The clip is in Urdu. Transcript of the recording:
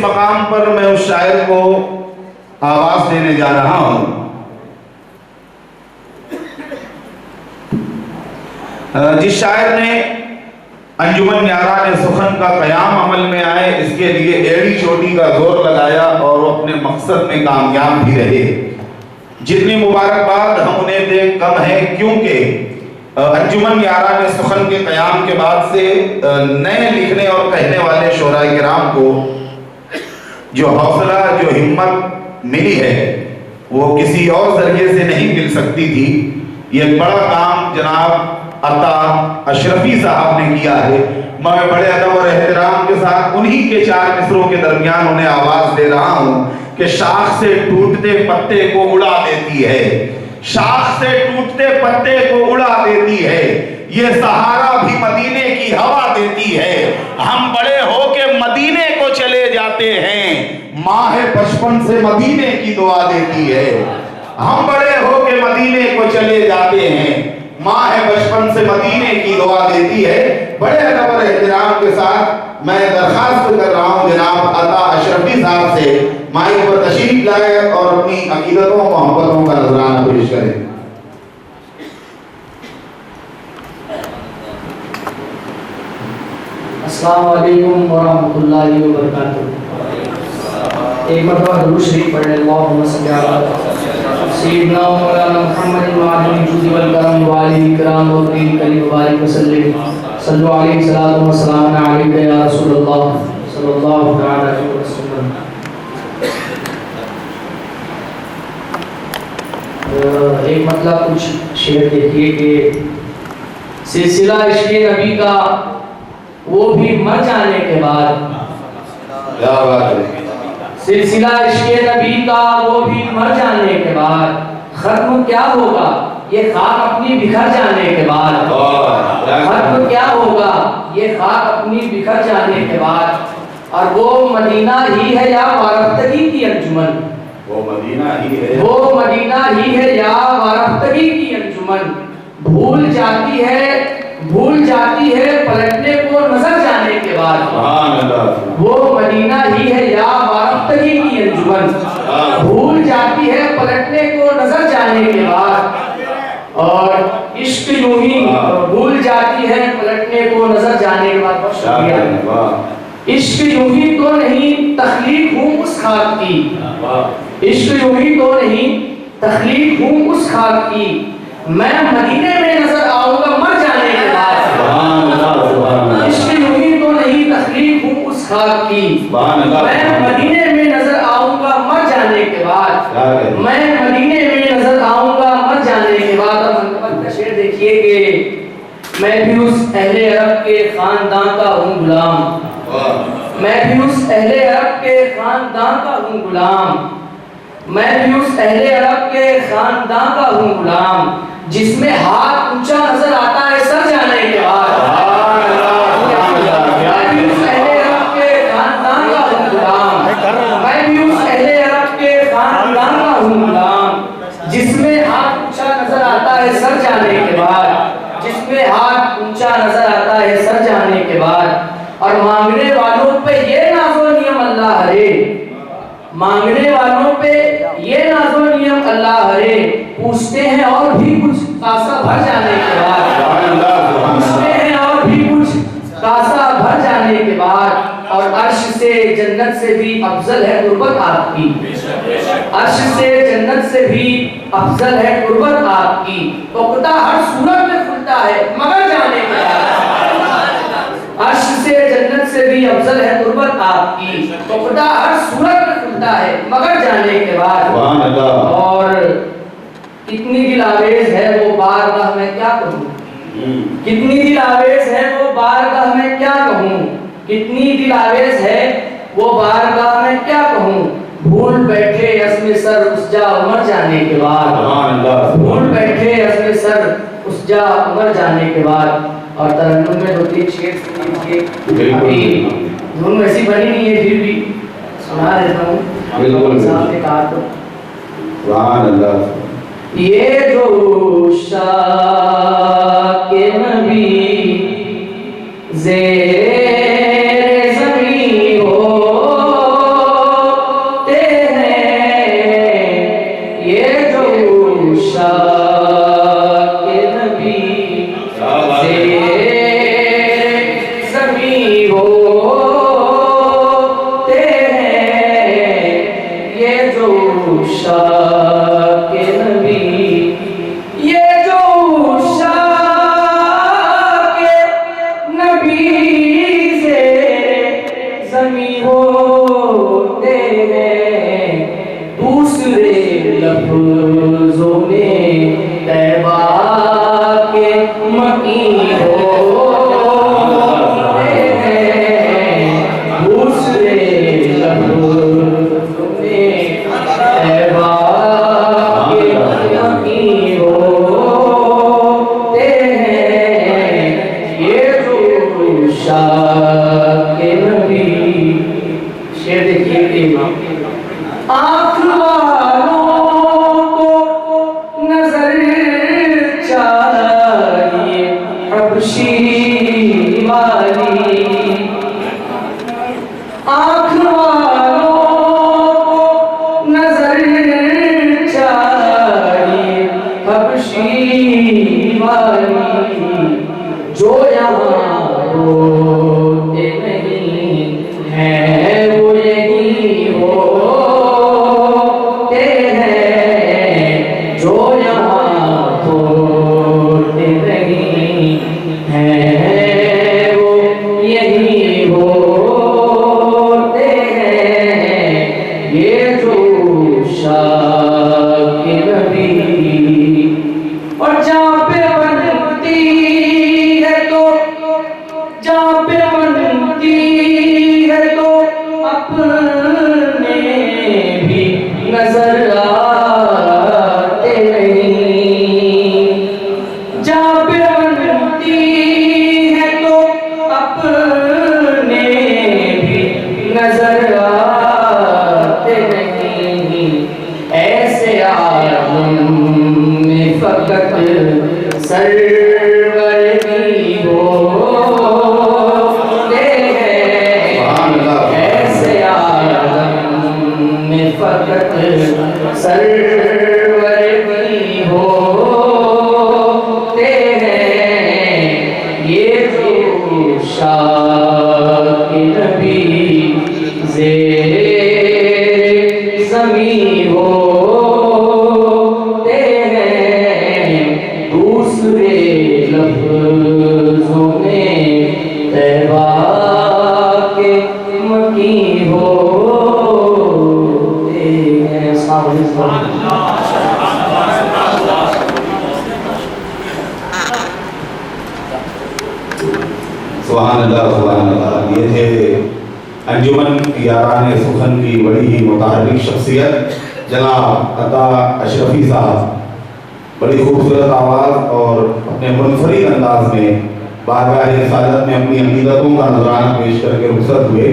مقام پر میں اس شاعر کو آواز دینے جا رہا ہوں جس شاعر نے انجمن یاران سخن کا قیام عمل میں آئے، اس کے لیے ایڑی چوٹی کا زور لگایا اور وہ اپنے مقصد میں کامیاب بھی رہے۔ جتنی مبارکباد ہم انہیں دیں کم ہے، کیونکہ انجمن یاران سخن کے قیام کے بعد سے نئے لکھنے اور کہنے والے شعراء کرام کو جو حوصلہ، جو ہمت ملی ہے وہ کسی اور ذریعے سے نہیں مل سکتی تھی۔ یہ بڑا کام جناب عطا اشرفی صاحب نے کیا ہے۔ میں بڑے ادب اور احترام کے ساتھ انہی کے 4 مصروں کے درمیان انہیں آواز دے رہا ہوں کہ شاخ سے ٹوٹتے پتے کو اڑا دیتی ہے، شاخ سے ٹوٹتے پتے کو اڑا دیتی ہے، یہ سہارا بھی مدینے کی ہوا دیتی ہے۔ ہم بڑے ہو کے مدینے کو چلے جاتے ہیں، ماہ بچپن سے مدینے کی دعا دیتی ہے۔ ہم بڑے ہو کے مدینے کو چلے جاتے ہیں، ماہ بچپن سے مدینے کی دعا دیتی ہے۔ بڑے ادب اور احترام کے ساتھ میں درخواست کر رہا ہوں جناب عطا اشرفی صاحب سے مائک پر تشریف لائے اور اپنی عقیدتوں محبتوں کا نذرانہ پیش کریں۔ السلام علیکم ورحمۃ اللہ وبرکاتہ۔ ایک مرتبہ درود شریف پڑھیں، اللہم صلی علی سیدنا مولانا محمد وعلی الجود والکرم وعلی کرام وقری کریم وبارک وسلم صلو علیہ الصلاۃ والسلام علیک یا رسول اللہ صلی اللہ علیہ وسلم۔ ایک مطلب کچھ شعر دیکھیے کہ سلسلہ عشق نبی کا وہ بھی مر جانے کے بعد، کیا بات ہے، سلسلہ عشق نبی کا وہ بھی مر جانے کے بعد، ختم کیا ہوگا یہ خاک اپنی بکھر جانے کے بعد، ختم کیا ہوگا یہ خاک اپنی بکھر جانے کے بعد، اور وہ مدینہ ہی ہے یا وارفتگی کی انجمن، وہ مدینہ ہی ہے، وہ مدینہ ہی ہے یا وارفتگی کی انجمن، بھول جاتی ہے پلٹنے کو نظر جانے کے بعد، وہ مدینہ ہی ہے یا وارفتگی کی انجمن، بھول جاتی ہے پلٹنے کو نظر جانے کے بعد، اور عشق یوں ہی بھول جاتی ہے پلٹنے کو نظر جانے کے بعد۔ بہت شکریہ۔ عشق یوں ہی تو نہیں تخلیق ہوں اس خاک کی، عشق یوں ہی تو نہیں تخلیق ہوں اس خاک کی، میں مدینے میں نظر آؤں گا مر جانے کے بعد، عشق یوں ہی تو نہیں تخلیق ہوں اس خاک کی، میں مدینے میں نظر آؤں گا مر جانے کے بعد، میں مدینے میں نظر آؤں گا مر جانے کے بعد۔ اور منقبت کا شعر دیکھیے کہ میں بھی اس اہل عرب کے خاندان کا ہوں غلام، میں بھی اس اہل عرب کے خاندان کا ہوں غلام، میں بھی اس اہل عرب کے خاندان کا ہوں غلام، جس میں ہاتھ اونچا نظر آتا ہے سر جانے کے بعد، میں بھی اس اہل عرب کے خاندان کا ہوں غلام، میں بھی اس اہل عرب کے خاندان کا ہوں غلام، جس میں ہاتھ اونچا نظر آتا ہے سر جانے کے بعد، جس میں ہاتھ اونچا نظر آتا ہے سر جانے کے بعد، اور مانگنے والوں پہ یہ ناز و نعم اللہ ہرے، مانگنے والوں پہ یہ ناز و نعم اللہ ہرے، پوچھتے ہیں اور بھی کچھ کاسا بھر جانے کے بعد، پوچھتے ہیں اور بھی کچھ کاسا بھر جانے کے بعد، اور عرش سے جنت سے بھی افضل ہے قربت آپ کی، عرش سے جنت سے بھی افضل ہے قربت آپ کی، اقدا ہر صورت میں کھلتا ہے مگر جانے کے بعد، عرش سے جنت سے بھی افضل ہے قربت آپ کی، اقدا ہر صورت میں کھلتا ہے مگر جانے کے بعد۔ اور کتنی دل آویز ہے وہ بارگاہ میں کیا کہوں، کتنی دل آویز ہے وہ بارگاہ میں کیا کہوں، کتنی دل آویز ہے وہ بارگاہ میں کیا کہوں، بھول بیٹھے عزم سر اس جا عمر جانے کے بعد، بھول بیٹھے عزم سر اس جا عمر جانے کے بعد۔ اور ترنم میں 2-3 شعر سنیے، ابھی دھن ویسی بنی نہیں ہے پھر بھی سنا دیتا ہوں، صاحب نے کہا تو سبحان اللہ۔ یہ جو شاک نبی زیر زمین ہو دیکھیے آنکھ والوں کو نظر چاہیے حبشی والی، آنکھ والوں کو نظر چاہیے حبشی والی، جو یہاں ہوتے نہیں ہیں وہ یہی ہوتے ہیں، جو یہاں ہوتے نہیں ہیں وہ یہی ہوتے ہیں، یہ جو شاک نبی اور جہاں پہ بنتی ہے تو جہاں پہ بنتی ہے تو اپنے بھی نظر آتے نہیں، جہاں پہ بنتی ہے تو اپنے بھی نظر آتے نہیں، ایسے عالم میں فقط سرور کی ہوتے ہیں، ایسے عالم میں فقط سرور کی ہوتے ہیں، یہ جو شاک نبی زیر زمین ہوتے ہیں، دوسرے لفظوں میں طیبہ کے مکی ہوتے ہیں۔ السلام علیکم۔ سبحان اللہ سبحان اللہ۔ یہ تھے انجمن یاران سخن کی بڑی ہی متحرک شخصیت جناب عطا اشرفی صاحب، بڑی خوبصورت آواز اور اپنے منفرد انداز میں بارگاہ رسالت میں اپنی عقیدتوں کا نذرانہ پیش کر کے رخصت ہوئے۔